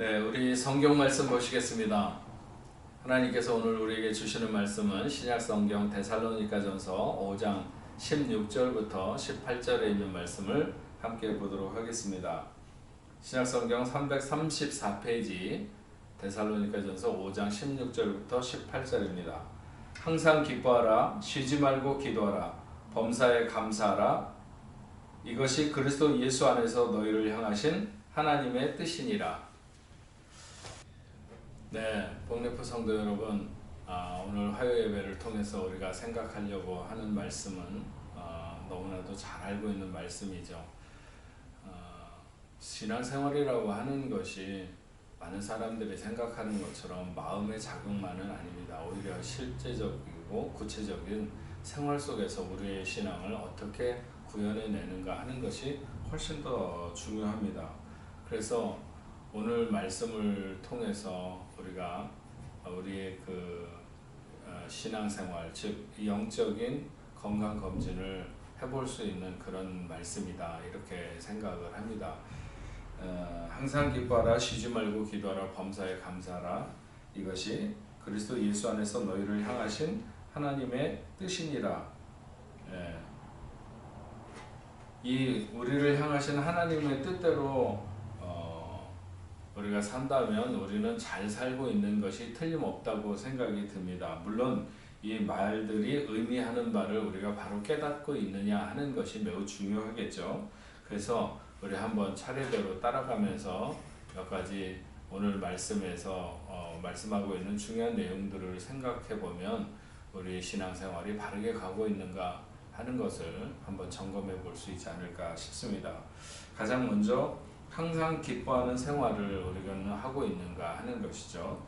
네, 우리 성경 말씀 보시겠습니다. 하나님께서 오늘 우리에게 주시는 말씀은 신약성경 데살로니가전서 5장 16절부터 18절에 있는 말씀을 함께 보도록 하겠습니다. 신약성경 334페이지 데살로니가전서 5장 16절부터 18절입니다. 항상 기뻐하라, 쉬지 말고 기도하라, 범사에 감사하라. 이것이 그리스도 예수 안에서 너희를 향하신 하나님의 뜻이니라. 네, 복리프 성도 여러분, 오늘 화요 예배를 통해서 우리가 생각하려고 하는 말씀은 너무나도 잘 알고 있는 말씀이죠. 신앙생활이라고 하는 것이 많은 사람들이 생각하는 것처럼 마음의 자극만은 아닙니다. 오히려 실제적이고 구체적인 생활 속에서 우리의 신앙을 어떻게 구현해내는가 하는 것이 훨씬 더 중요합니다. 그래서 오늘 말씀을 통해서 우리가 우리의 신앙생활, 즉 영적인 건강검진을 해볼 수 있는 그런 말씀이다, 이렇게 생각을 합니다. 항상 기뻐하라, 쉬지 말고 기도하라, 범사에 감사하라. 이것이 그리스도 예수 안에서 너희를 향하신 하나님의 뜻이니라. 이 우리를 향하신 하나님의 뜻대로 우리가 산다면 우리는 잘 살고 있는 것이 틀림없다고 생각이 듭니다. 물론 이 말들이 의미하는 바를 우리가 바로 깨닫고 있느냐 하는 것이 매우 중요하겠죠. 그래서 우리 한번 차례대로 따라가면서 몇 가지 오늘 말씀에서 말씀하고 있는 중요한 내용들을 생각해 보면 우리 신앙생활이 바르게 가고 있는가 하는 것을 한번 점검해 볼 수 있지 않을까 싶습니다. 가장 먼저 항상 기뻐하는 생활을 우리가 하고 있는가 하는 것이죠.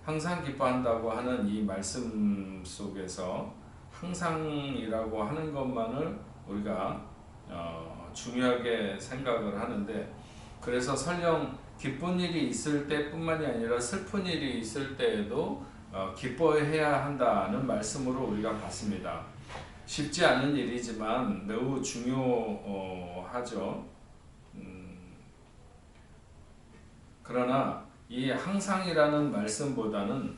항상 기뻐한다고 하는 이 말씀 속에서 항상이라고 하는 것만을 우리가 중요하게 생각을 하는데, 그래서 설령 기쁜 일이 있을 때뿐만이 아니라 슬픈 일이 있을 때에도 기뻐해야 한다는 말씀으로 우리가 봤습니다. 쉽지 않은 일이지만 매우 중요하죠. 그러나 이 항상이라는 말씀보다는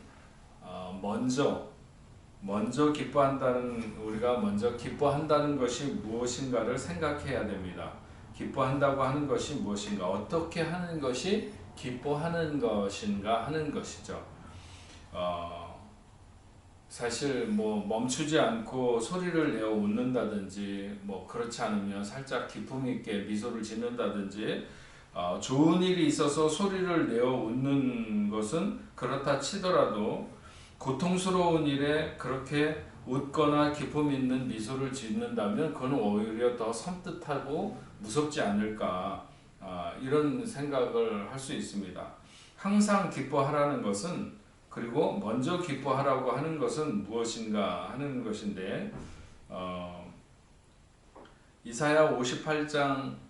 먼저 기뻐한다는, 우리가 먼저 기뻐한다는 것이 무엇인가를 생각해야 됩니다. 기뻐한다고 하는 것이 무엇인가, 어떻게 하는 것이 기뻐하는 것인가 하는 것이죠. 사실 멈추지 않고 소리를 내어 웃는다든지, 그렇지 않으면 살짝 기품 있게 미소를 짓는다든지, 좋은 일이 있어서 소리를 내어 웃는 것은 그렇다 치더라도 고통스러운 일에 그렇게 웃거나 기품 있는 미소를 짓는다면 그건 오히려 더 섬뜩하고 무섭지 않을까, 이런 생각을 할 수 있습니다. 항상 기뻐하라는 것은, 그리고 먼저 기뻐하라고 하는 것은 무엇인가 하는 것인데, 이사야 58장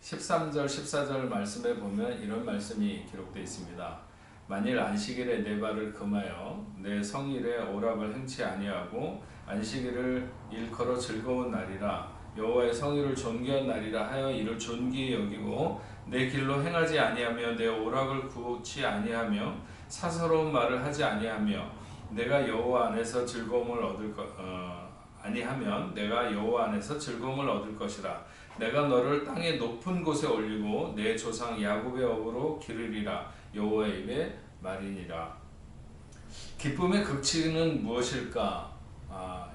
13절 14절 말씀에 보면 이런 말씀이 기록되어 있습니다. 만일 안식일에 내 발을 금하여 내 성일에 오락을 행치 아니하고 안식일을 일컬어 즐거운 날이라, 여호와의 성일을 존귀한 날이라 하여 이를 존귀히 여기고 내 길로 행하지 아니하며 내 오락을 구치 아니하며 사서로운 말을 하지 아니하며 내가 여호와 안에서 즐거움을 아니하면 내가 여호와 안에서 즐거움을 얻을 것이라. 내가 너를 땅의 높은 곳에 올리고 내 조상 야곱의 업으로 기르리라. 여호와의 입의 말이니라. 기쁨의 극치는 무엇일까?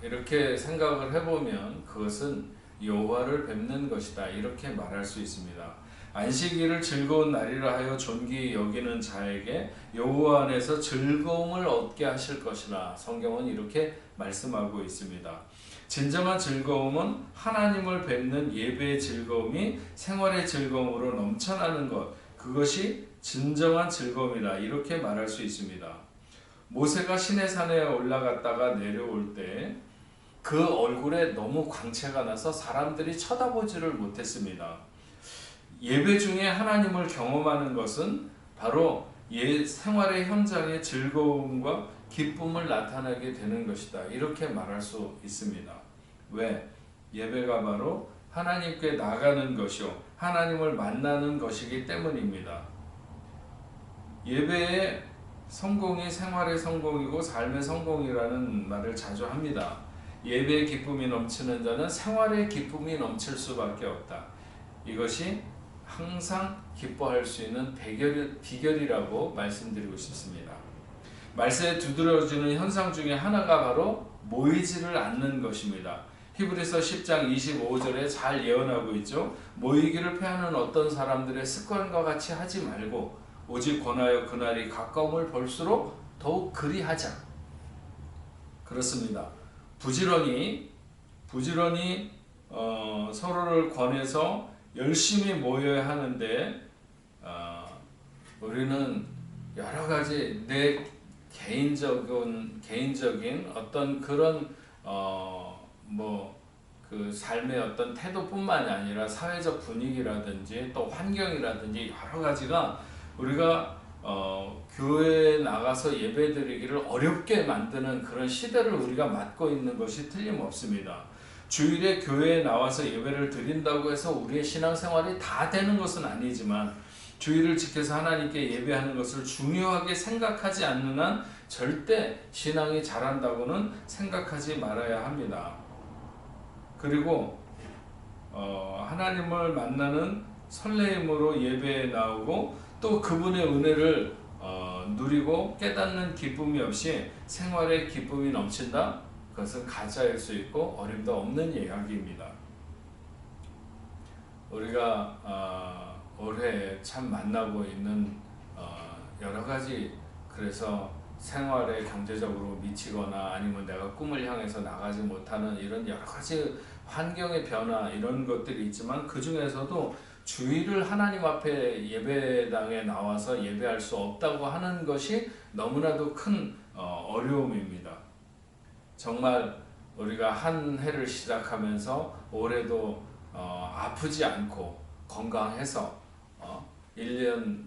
이렇게 생각을 해보면 그것은 여호와를 뵙는 것이다, 이렇게 말할 수 있습니다. 안식일을 즐거운 날이라 하여 존귀히 여기는 자에게 여호와 안에서 즐거움을 얻게 하실 것이라. 성경은 이렇게 말씀하고 있습니다. 진정한 즐거움은 하나님을 뵙는 예배의 즐거움이 생활의 즐거움으로 넘쳐나는 것, 그것이 진정한 즐거움이다, 이렇게 말할 수 있습니다. 모세가 시내산에 올라갔다가 내려올 때 그 얼굴에 너무 광채가 나서 사람들이 쳐다보지를 못했습니다. 예배 중에 하나님을 경험하는 것은 바로 생활의 현장의 즐거움과 기쁨을 나타내게 되는 것이다, 이렇게 말할 수 있습니다. 왜? 예배가 바로 하나님께 나가는 것이요 하나님을 만나는 것이기 때문입니다. 예배의 성공이 생활의 성공이고 삶의 성공이라는 말을 자주 합니다. 예배의 기쁨이 넘치는 자는 생활의 기쁨이 넘칠 수밖에 없다. 이것이 항상 기뻐할 수 있는 비결이라고 말씀드리고 싶습니다. 말세에 두드러지는 현상 중에 하나가 바로 모이지를 않는 것입니다. 히브리서 10장 25절에 잘 예언하고 있죠. 모이기를 패하는 어떤 사람들의 습관과 같이 하지 말고 오직 권하여 그날이 가까움을 볼수록 더욱 그리하자. 그렇습니다. 부지런히 서로를 권해서 열심히 모여야 하는데 우리는 여러 가지 내 개인적인 어떤 그런 그 삶의 어떤 태도뿐만이 아니라 사회적 분위기라든지 또 환경이라든지 여러 가지가 우리가 교회에 나가서 예배드리기를 어렵게 만드는 그런 시대를 우리가 맞고 있는 것이 틀림없습니다. 주일에 교회에 나와서 예배를 드린다고 해서 우리의 신앙생활이 다 되는 것은 아니지만 주일을 지켜서 하나님께 예배하는 것을 중요하게 생각하지 않는 한 절대 신앙이 자란다고는 생각하지 말아야 합니다. 그리고 하나님을 만나는 설레임으로 예배에 나오고 또 그분의 은혜를 누리고 깨닫는 기쁨이 없이 생활의 기쁨이 넘친다? 그것은 가짜일 수 있고 어림도 없는 이야기입니다. 우리가 올해 참 만나고 있는 여러 가지, 그래서 생활에 경제적으로 미치거나 아니면 내가 꿈을 향해서 나가지 못하는 이런 여러 가지 환경의 변화, 이런 것들이 있지만 그 중에서도 주일을 하나님 앞에 예배당에 나와서 예배할 수 없다고 하는 것이 너무나도 큰 어려움입니다. 정말 우리가 한 해를 시작하면서 올해도 아프지 않고 건강해서 1년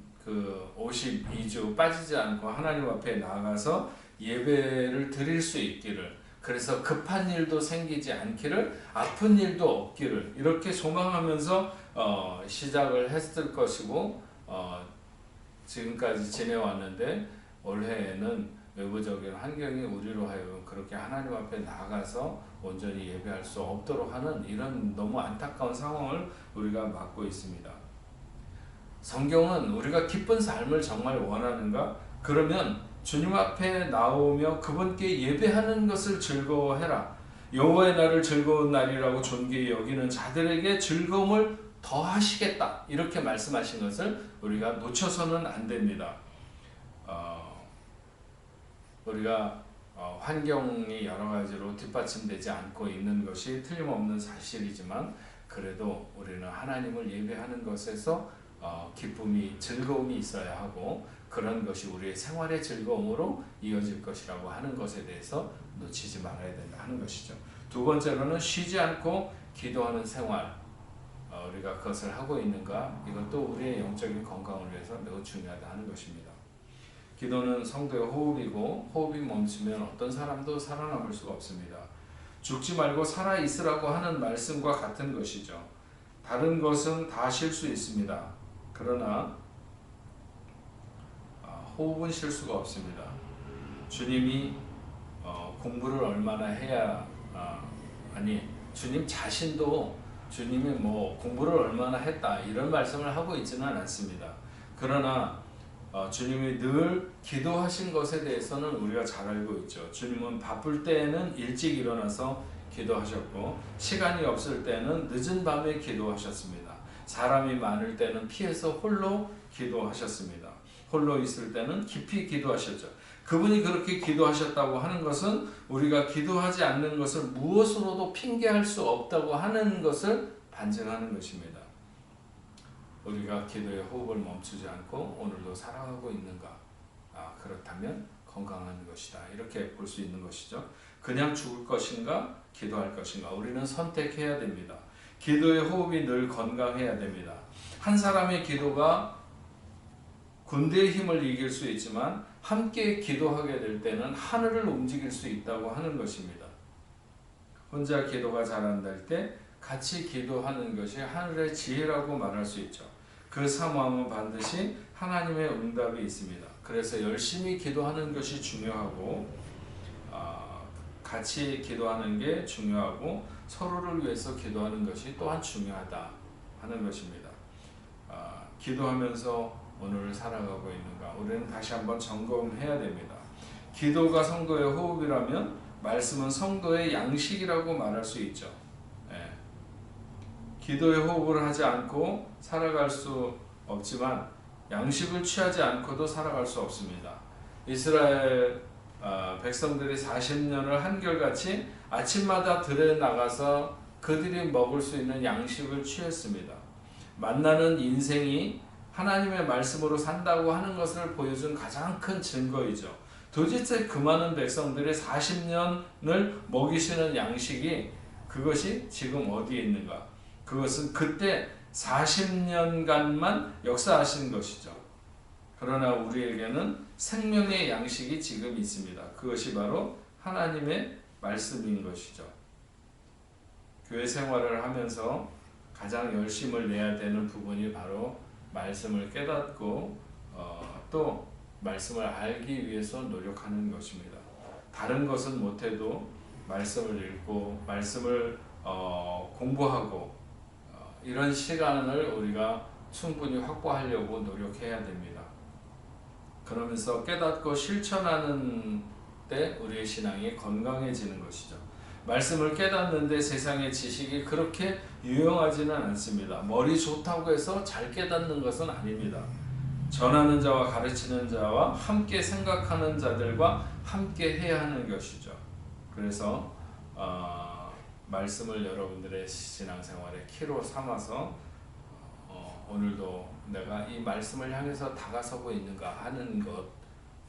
52주 빠지지 않고 하나님 앞에 나가서 예배를 드릴 수 있기를, 그래서 급한 일도 생기지 않기를, 아픈 일도 없기를 이렇게 소망하면서 시작을 했을 것이고 지금까지 지내왔는데 올해에는 외부적인 환경이 우리로 하여금 그렇게 하나님 앞에 나가서 온전히 예배할 수 없도록 하는 이런 너무 안타까운 상황을 우리가 맞고 있습니다. 성경은 우리가 기쁜 삶을 정말 원하는가? 그러면 주님 앞에 나오며 그분께 예배하는 것을 즐거워해라. 여호와의 날을 즐거운 날이라고 존귀히 여기는 자들에게 즐거움을 더하시겠다. 이렇게 말씀하신 것을 우리가 놓쳐서는 안 됩니다. 우리가 환경이 여러 가지로 뒷받침되지 않고 있는 것이 틀림없는 사실이지만 그래도 우리는 하나님을 예배하는 것에서 기쁨이, 즐거움이 있어야 하고 그런 것이 우리의 생활의 즐거움으로 이어질 것이라고 하는 것에 대해서 놓치지 말아야 된다 하는 것이죠. 두 번째로는 쉬지 않고 기도하는 생활, 우리가 그것을 하고 있는가? 이것도 우리의 영적인 건강을 위해서 매우 중요하다 하는 것입니다. 기도는 성도의 호흡이고 호흡이 멈추면 어떤 사람도 살아남을 수가 없습니다. 죽지 말고 살아있으라고 하는 말씀과 같은 것이죠. 다른 것은 다 쉴 수 있습니다. 그러나 호흡은 쉴 수가 없습니다. 주님이 공부를 얼마나 해야 주님 자신도 주님이 공부를 얼마나 했다 이런 말씀을 하고 있지는 않습니다. 그러나 주님이 늘 기도하신 것에 대해서는 우리가 잘 알고 있죠. 주님은 바쁠 때에는 일찍 일어나서 기도하셨고 시간이 없을 때는 늦은 밤에 기도하셨습니다. 사람이 많을 때는 피해서 홀로 기도하셨습니다. 홀로 있을 때는 깊이 기도하셨죠. 그분이 그렇게 기도하셨다고 하는 것은 우리가 기도하지 않는 것을 무엇으로도 핑계할 수 없다고 하는 것을 반증하는 것입니다. 우리가 기도의 호흡을 멈추지 않고 오늘도 살아가고 있는가? 그렇다면 건강한 것이다. 이렇게 볼 수 있는 것이죠. 그냥 죽을 것인가? 기도할 것인가? 우리는 선택해야 됩니다. 기도의 호흡이 늘 건강해야 됩니다. 한 사람의 기도가 군대의 힘을 이길 수 있지만 함께 기도하게 될 때는 하늘을 움직일 수 있다고 하는 것입니다. 혼자 기도가 잘 안 될 때 같이 기도하는 것이 하늘의 지혜라고 말할 수 있죠. 그 사모함은 반드시 하나님의 응답이 있습니다. 그래서 열심히 기도하는 것이 중요하고 같이 기도하는 게 중요하고 서로를 위해서 기도하는 것이 또한 중요하다 하는 것입니다. 기도하면서 오늘을 살아가고 있는가 우리는 다시 한번 점검해야 됩니다. 기도가 성도의 호흡이라면 말씀은 성도의 양식이라고 말할 수 있죠. 예. 기도의 호흡을 하지 않고 살아갈 수 없지만 양식을 취하지 않고도 살아갈 수 없습니다. 이스라엘 백성들이 40년을 한결같이 아침마다 들에 나가서 그들이 먹을 수 있는 양식을 취했습니다. 만나는 인생이 하나님의 말씀으로 산다고 하는 것을 보여준 가장 큰 증거이죠. 도대체 그 많은 백성들이 40년을 먹이시는 양식이 그것이 지금 어디에 있는가? 그것은 그때 40년간만 역사하신 것이죠. 그러나 우리에게는 생명의 양식이 지금 있습니다. 그것이 바로 하나님의 말씀인 것이죠. 교회 생활을 하면서 가장 열심을 내야 되는 부분이 바로 말씀을 깨닫고 또 말씀을 알기 위해서 노력하는 것입니다. 다른 것은 못해도 말씀을 읽고 말씀을 공부하고 이런 시간을 우리가 충분히 확보하려고 노력해야 됩니다. 그러면서 깨닫고 실천하는 때 우리의 신앙이 건강해지는 것이죠. 말씀을 깨닫는데 세상의 지식이 그렇게 유용하지는 않습니다. 머리 좋다고 해서 잘 깨닫는 것은 아닙니다. 전하는 자와 가르치는 자와 함께 생각하는 자들과 함께 해야 하는 것이죠. 그래서 말씀을 여러분들의 신앙생활의 키로 삼아서 오늘도 내가 이 말씀을 향해서 다가서고 있는가 하는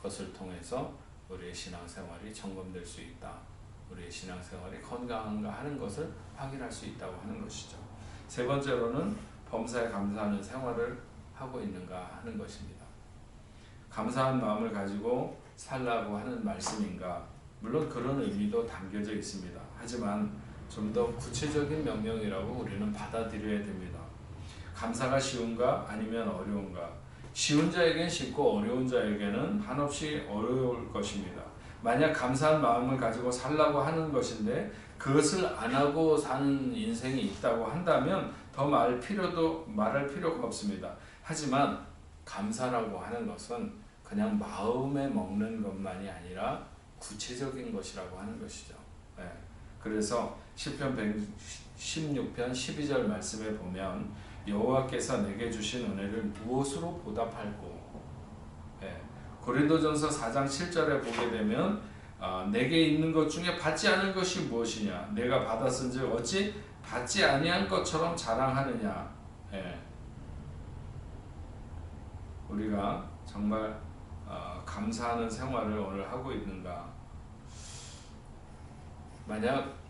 것을 통해서 우리의 신앙생활이 점검될 수 있다. 우리의 신앙생활이 건강한가 하는 것을 확인할 수 있다고 하는 것이죠. 세 번째로는 범사에 감사하는 생활을 하고 있는가 하는 것입니다. 감사한 마음을 가지고 살라고 하는 말씀인가? 물론 그런 의미도 담겨져 있습니다. 하지만 좀 더 구체적인 명령이라고 우리는 받아들여야 됩니다. 감사가 쉬운가 아니면 어려운가? 쉬운 자에겐 쉽고 어려운 자에게는 한없이 어려울 것입니다. 만약 감사한 마음을 가지고 살라고 하는 것인데 그것을 안 하고 사는 인생이 있다고 한다면 더 말할 필요가 없습니다. 하지만 감사라고 하는 것은 그냥 마음에 먹는 것만이 아니라 구체적인 것이라고 하는 것이죠. 네. 그래서 시편 116편 12절 말씀에 보면 여호와께서 내게 주신 은혜를 무엇으로 보답할꼬? 네. 고린도전서 4장 7절에 보게 되면 내게 있는 것 중에 받지 않은 것이 무엇이냐? 내가 받았은즉 어찌 받지 아니한 것처럼 자랑하느냐? 네. 우리가 정말 감사하는 생활을 오늘 하고 있는가? 만약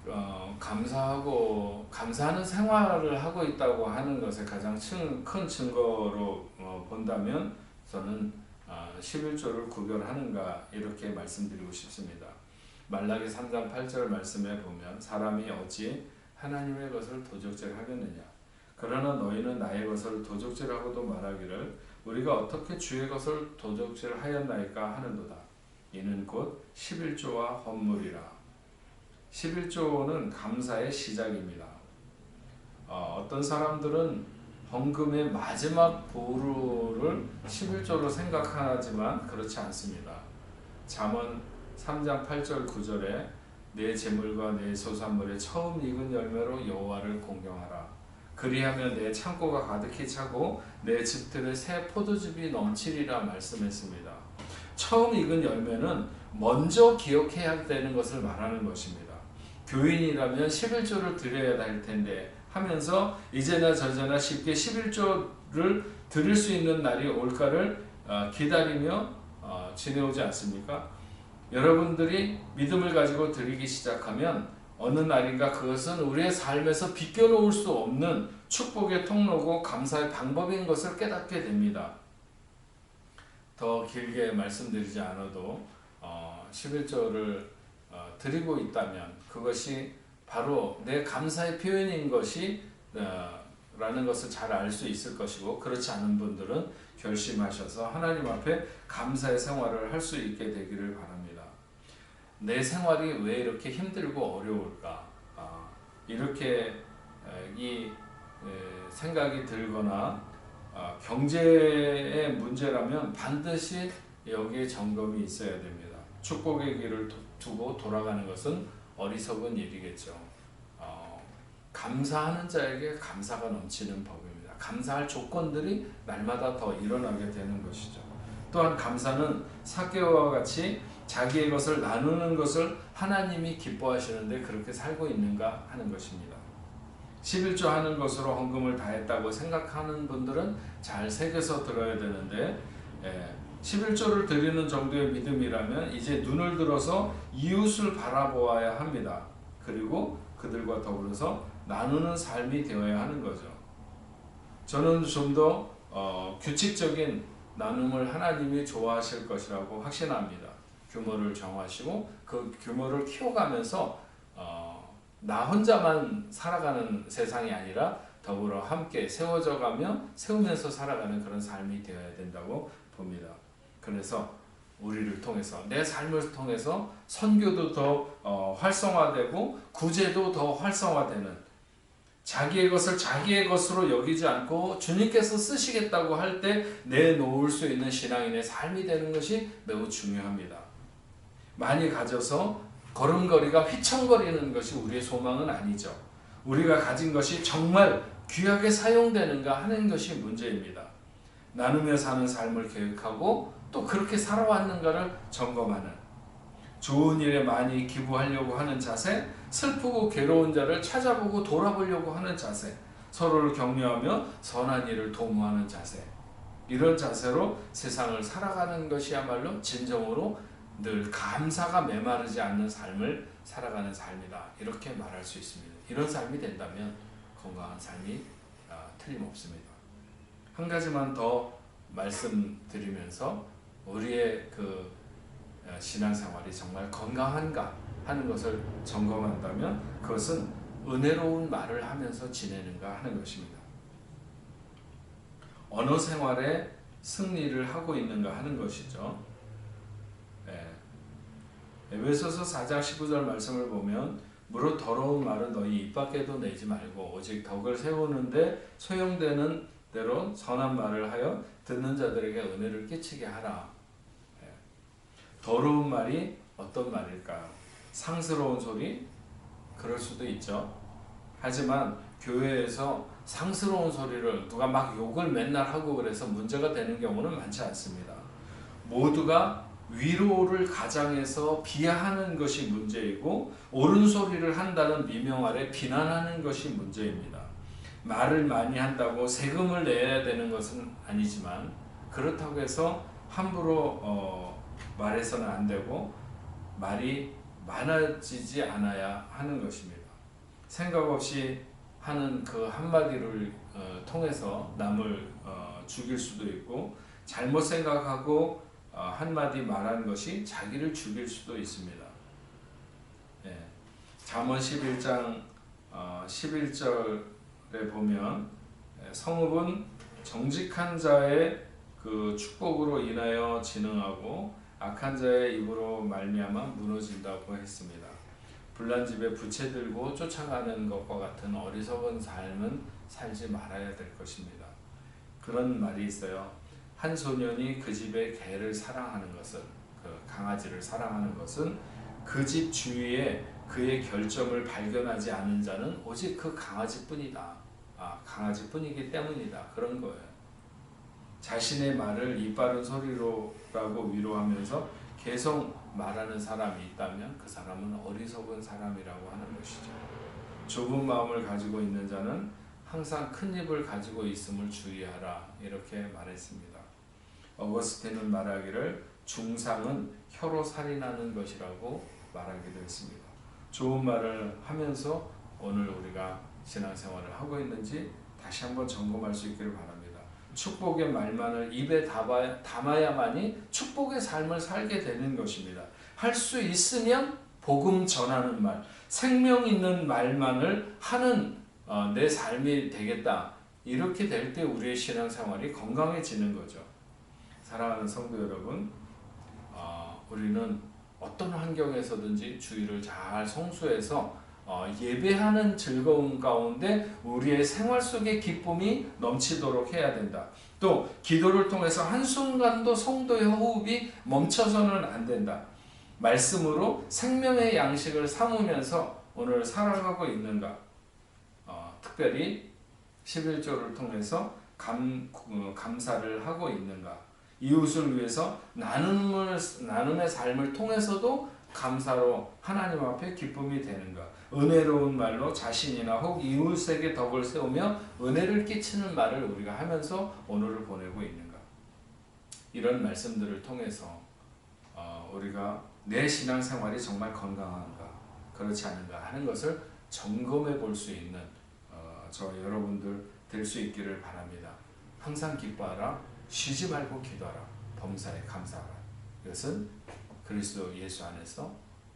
감사하는 생활을 하고 있다고 하는 것에 가장 큰 증거로 본다면 저는 11조를 구별하는가 이렇게 말씀드리고 싶습니다. 말라기 3장 8절 말씀에 보면 사람이 어찌 하나님의 것을 도적질하겠느냐? 그러나 너희는 나의 것을 도적질하고도 말하기를 우리가 어떻게 주의 것을 도적질하였나이까 하는도다. 이는 곧 11조와 헌물이라. 11조는 감사의 시작입니다. 어떤 사람들은 헌금의 마지막 보루를 11조로 생각하지만 그렇지 않습니다. 잠언 3장 8절 9절에 내 재물과 내 소산물의 처음 익은 열매로 여호와를 공경하라. 그리하면 내 창고가 가득히 차고 내 집들의 새 포도즙이 넘치리라 말씀했습니다. 처음 익은 열매는 먼저 기억해야 되는 것을 말하는 것입니다. 교인이라면 11조를 드려야 할 텐데 하면서 이제나 저제나 쉽게 11조를 드릴 수 있는 날이 올까를 기다리며 지내오지 않습니까? 여러분들이 믿음을 가지고 드리기 시작하면 어느 날인가 그것은 우리의 삶에서 비껴놓을 수 없는 축복의 통로고 감사의 방법인 것을 깨닫게 됩니다. 더 길게 말씀드리지 않아도 11조를 드리고 있다면 그것이 바로 내 감사의 표현인 것이 라는 것을 잘 알 수 있을 것이고 그렇지 않은 분들은 결심하셔서 하나님 앞에 감사의 생활을 할 수 있게 되기를 바랍니다. 내 생활이 왜 이렇게 힘들고 어려울까? 이렇게 생각이 들거나 경제의 문제라면 반드시 여기에 점검이 있어야 됩니다. 축복의 길을 두고 돌아가는 것은 어리석은 일이겠죠. 감사하는 자에게 감사가 넘치는 법입니다. 감사할 조건들이 날마다 더 일어나게 되는 것이죠. 또한 감사는 삭개오와 같이 자기의 것을 나누는 것을 하나님이 기뻐하시는데 그렇게 살고 있는가 하는 것입니다. 11조 하는 것으로 헌금을 다했다고 생각하는 분들은 잘 새겨서 들어야 되는데 11조를 드리는 정도의 믿음이라면 이제 눈을 들어서 이웃을 바라보아야 합니다. 그리고 그들과 더불어서 나누는 삶이 되어야 하는 거죠. 저는 좀 더 규칙적인 나눔을 하나님이 좋아하실 것이라고 확신합니다. 규모를 정하시고 그 규모를 키워가면서 나 혼자만 살아가는 세상이 아니라 더불어 함께 세워져가며 세우면서 살아가는 그런 삶이 되어야 된다고 봅니다. 그래서 우리를 통해서 내 삶을 통해서 선교도 더 활성화되고 구제도 더 활성화되는 자기의 것을 자기의 것으로 여기지 않고 주님께서 쓰시겠다고 할 때 내놓을 수 있는 신앙인의 삶이 되는 것이 매우 중요합니다. 많이 가져서 걸음걸이가 휘청거리는 것이 우리의 소망은 아니죠. 우리가 가진 것이 정말 귀하게 사용되는가 하는 것이 문제입니다. 나누며 사는 삶을 계획하고 또 그렇게 살아왔는가를 점검하는, 좋은 일에 많이 기부하려고 하는 자세, 슬프고 괴로운 자를 찾아보고 돌아보려고 하는 자세, 서로를 격려하며 선한 일을 도모하는 자세, 이런 자세로 세상을 살아가는 것이야말로 진정으로 늘 감사가 메마르지 않는 삶을 살아가는 삶이다, 이렇게 말할 수 있습니다. 이런 삶이 된다면 건강한 삶이 틀림없습니다. 한 가지만 더 말씀드리면서 우리의 그 신앙생활이 정말 건강한가 하는 것을 점검한다면 그것은 은혜로운 말을 하면서 지내는가 하는 것입니다. 언어 생활에 승리를 하고 있는가 하는 것이죠. 에베소서 4장 19절 말씀을 보면 무릇 더러운 말은 너희 입 밖에도 내지 말고 오직 덕을 세우는데 소용되는 대로 선한 말을 하여 듣는 자들에게 은혜를 끼치게 하라. 더러운 말이 어떤 말일까요? 상스러운 소리? 그럴 수도 있죠. 하지만 교회에서 상스러운 소리를 누가 막 욕을 맨날 하고 그래서 문제가 되는 경우는 많지 않습니다. 모두가 위로를 가장해서 비하하는 것이 문제이고 옳은 소리를 한다는 미명 아래 비난하는 것이 문제입니다. 말을 많이 한다고 세금을 내야 되는 것은 아니지만 그렇다고 해서 함부로 말해서는 안 되고 말이 많아지지 않아야 하는 것입니다. 생각 없이 하는 그 한마디를 통해서 남을 죽일 수도 있고 잘못 생각하고 한마디 말한 것이 자기를 죽일 수도 있습니다. 잠언 11장 11절에 보면 성읍은 정직한 자의 그 축복으로 인하여 진흥하고 악한 자의 입으로 말미암아 무너진다고 했습니다. 불난 집에 부채 들고 쫓아가는 것과 같은 어리석은 삶은 살지 말아야 될 것입니다. 그런 말이 있어요. 한 소년이 그 집의 개를 사랑하는 것은, 그 강아지를 사랑하는 것은 그 집 주위에 그의 결점을 발견하지 않은 자는 오직 그 강아지뿐이다. 강아지뿐이기 때문이다. 그런 거예요. 자신의 말을 이빠른 소리로라고 위로하면서 계속 말하는 사람이 있다면 그 사람은 어리석은 사람이라고 하는 것이죠. 좁은 마음을 가지고 있는 자는 항상 큰 입을 가지고 있음을 주의하라, 이렇게 말했습니다. 어거스틴은 말하기를 중상은 혀로 살인하는 것이라고 말하기도 했습니다. 좋은 말을 하면서 오늘 우리가 신앙생활을 하고 있는지 다시 한번 점검할 수 있기를 바랍니다. 축복의 말만을 입에 담아야만이 축복의 삶을 살게 되는 것입니다. 할 수 있으면 복음 전하는 말, 생명 있는 말만을 하는 내 삶이 되겠다. 이렇게 될 때 우리의 신앙생활이 건강해지는 거죠. 사랑하는 성도 여러분, 우리는 어떤 환경에서든지 주의를 잘 성수해서 예배하는 즐거움 가운데 우리의 생활 속에 기쁨이 넘치도록 해야 된다. 또 기도를 통해서 한순간도 성도의 호흡이 멈춰서는 안 된다. 말씀으로 생명의 양식을 삼으면서 오늘 살아가고 있는가? 특별히 11조를 통해서 감사를 하고 있는가? 이웃을 위해서 나눔의 삶을 통해서도 감사로 하나님 앞에 기쁨이 되는가? 은혜로운 말로 자신이나 혹 이웃에게 덕을 세우며 은혜를 끼치는 말을 우리가 하면서 오늘을 보내고 있는가? 이런 말씀들을 통해서 우리가 내 신앙생활이 정말 건강한가 그렇지 않은가 하는 것을 점검해 볼 수 있는 저 여러분들 될 수 있기를 바랍니다. 항상 기뻐하라, 쉬지 말고 기도하라, 범사에 감사하라. 이것은 그리스도 예수 안에서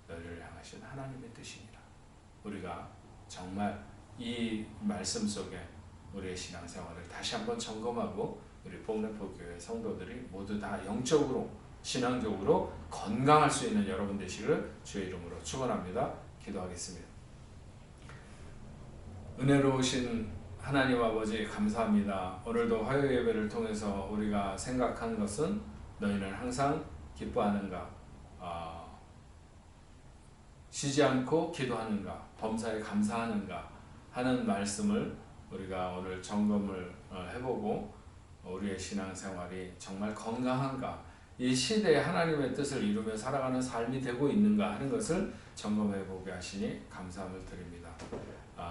너희를 향하신 하나님의 뜻입니다. 우리가 정말 이 말씀 속에 우리의 신앙생활을 다시 한번 점검하고 우리 복래포교회 성도들이 모두 다 영적으로 신앙적으로 건강할 수 있는 여러분 되시기를 주의 이름으로 축원합니다. 기도하겠습니다. 은혜로우신 하나님 아버지 감사합니다. 오늘도 화요 예배를 통해서 우리가 생각한 것은 너희는 항상 기뻐하는가, 쉬지 않고 기도하는가, 범사에 감사하는가 하는 말씀을 우리가 오늘 점검을 해보고 우리의 신앙생활이 정말 건강한가, 이 시대에 하나님의 뜻을 이루며 살아가는 삶이 되고 있는가 하는 것을 점검해보게 하시니 감사함을 드립니다.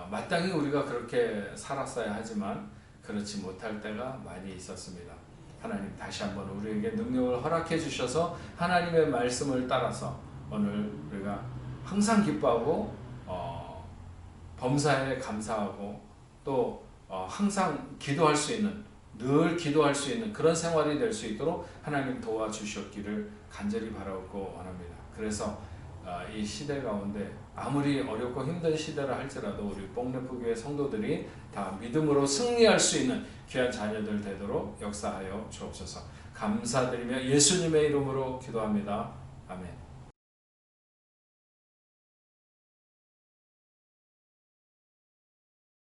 마땅히 우리가 그렇게 살았어야 하지만 그렇지 못할 때가 많이 있었습니다. 하나님 다시 한번 우리에게 능력을 허락해 주셔서 하나님의 말씀을 따라서 오늘 우리가 항상 기뻐하고 범사에 감사하고 또 항상 기도할 수 있는, 늘 기도할 수 있는 그런 생활이 될 수 있도록 하나님 도와주셨기를 간절히 바라고 원합니다. 그래서 이 시대 가운데 아무리 어렵고 힘든 시대라 할지라도 우리 복래포교회 성도들이 다 믿음으로 승리할 수 있는 귀한 자녀들 되도록 역사하여 주옵소서. 감사드리며 예수님의 이름으로 기도합니다. 아멘.